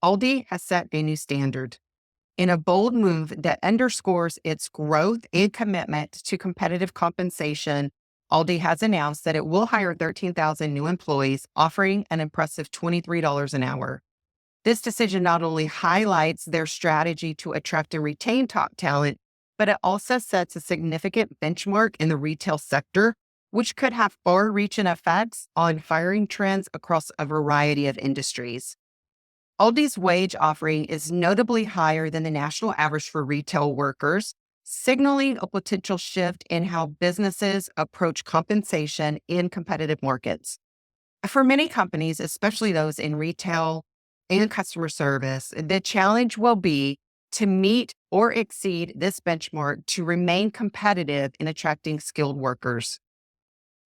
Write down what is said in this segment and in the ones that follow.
Aldi has set a new standard. In a bold move that underscores its growth and commitment to competitive compensation, Aldi has announced that it will hire 13,000 new employees, offering an impressive $23 an hour. This decision not only highlights their strategy to attract and retain top talent, but it also sets a significant benchmark in the retail sector, which could have far-reaching effects on hiring trends across a variety of industries. Aldi's wage offering is notably higher than the national average for retail workers, signaling a potential shift in how businesses approach compensation in competitive markets. For many companies, especially those in retail and customer service, the challenge will be to meet or exceed this benchmark to remain competitive in attracting skilled workers.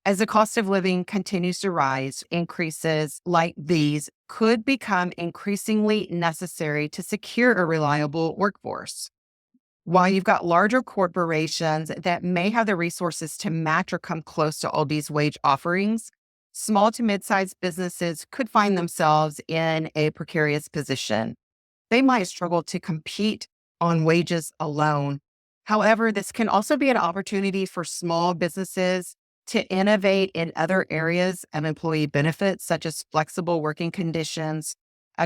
As the cost of living continues to rise, increases like these could become increasingly necessary to secure a reliable workforce. While you've got larger corporations that may have the resources to match or come close to Aldi's wage offerings, small to mid-sized businesses could find themselves in a precarious position. They might struggle to compete on wages alone. However, this can also be an opportunity for small businesses to innovate in other areas of employee benefits, such as flexible working conditions,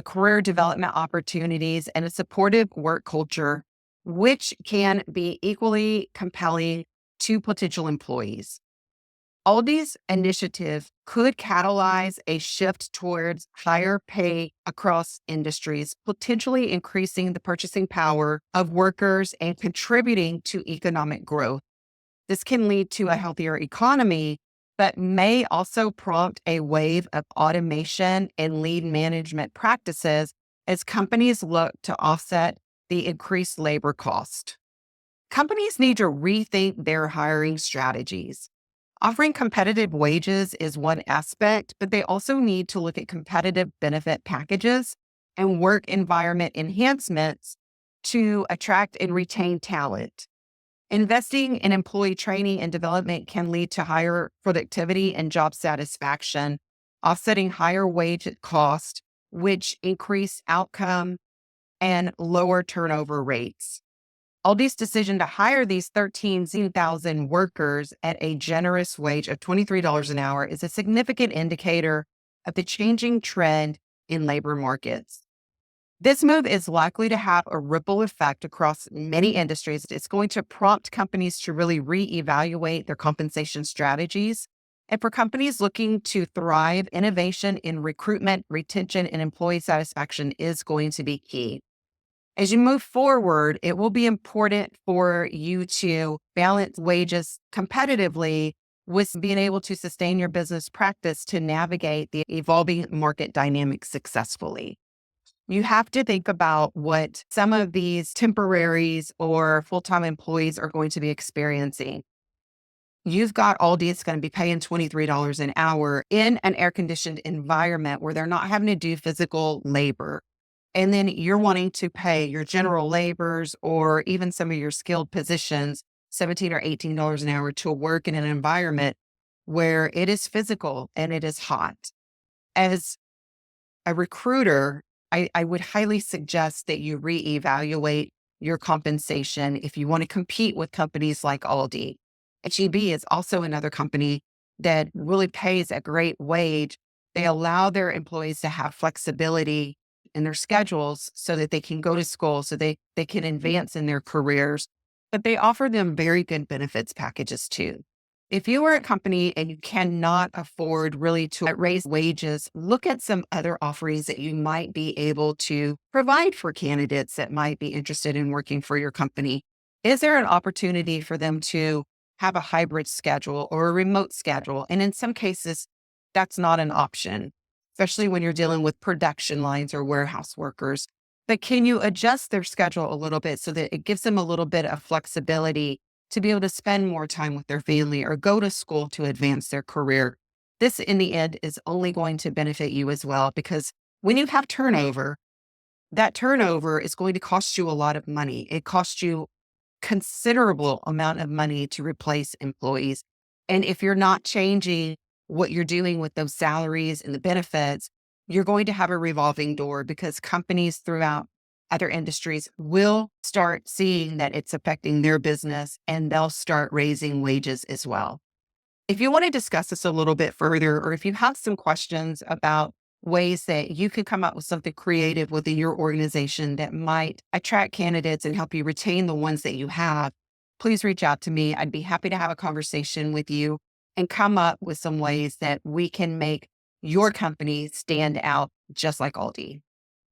career development opportunities, and a supportive work culture, which can be equally compelling to potential employees. Aldi's initiative could catalyze a shift towards higher pay across industries, potentially increasing the purchasing power of workers and contributing to economic growth. This can lead to a healthier economy, but may also prompt a wave of automation and lean management practices as companies look to offset the increased labor cost. Companies need to rethink their hiring strategies. Offering competitive wages is one aspect, but they also need to look at competitive benefit packages and work environment enhancements to attract and retain talent. Investing in employee training and development can lead to higher productivity and job satisfaction, offsetting higher wage cost, which increase outcome and lower turnover rates. Aldi's decision to hire these 13,000 workers at a generous wage of $23 an hour is a significant indicator of the changing trend in labor markets. This move is likely to have a ripple effect across many industries. It's going to prompt companies to really reevaluate their compensation strategies. And for companies looking to thrive, innovation in recruitment, retention, and employee satisfaction is going to be key. As you move forward, it will be important for you to balance wages competitively with being able to sustain your business practice to navigate the evolving market dynamics successfully. You have to think about what some of these temporaries or full-time employees are going to be experiencing. You've got Aldi, it's going to be paying $23 an hour in an air-conditioned environment where they're not having to do physical labor. And then you're wanting to pay your general laborers or even some of your skilled positions $17 or $18 an hour to work in an environment where it is physical and it is hot. As a recruiter, I would highly suggest that you reevaluate your compensation if you want to compete with companies like Aldi. H-E-B is also another company that really pays a great wage. They allow their employees to have flexibility in their schedules so that they can go to school, so they can advance in their careers, but they offer them very good benefits packages too. If you are a company and you cannot afford really to raise wages, look at some other offerings that you might be able to provide for candidates that might be interested in working for your company. Is there an opportunity for them to have a hybrid schedule or a remote schedule? And in some cases, that's not an option, especially when you're dealing with production lines or warehouse workers. But can you adjust their schedule a little bit so that it gives them a little bit of flexibility to be able to spend more time with their family or go to school to advance their career? This, in the end, is only going to benefit you as well, because when you have turnover, that turnover is going to cost you a lot of money. It costs you considerable amount of money to replace employees. And if you're not changing what you're doing with those salaries and the benefits, you're going to have a revolving door because companies throughout other industries will start seeing that it's affecting their business and they'll start raising wages as well. If you want to discuss this a little bit further, or if you have some questions about ways that you could come up with something creative within your organization that might attract candidates and help you retain the ones that you have, please reach out to me. I'd be happy to have a conversation with you and come up with some ways that we can make your company stand out just like Aldi.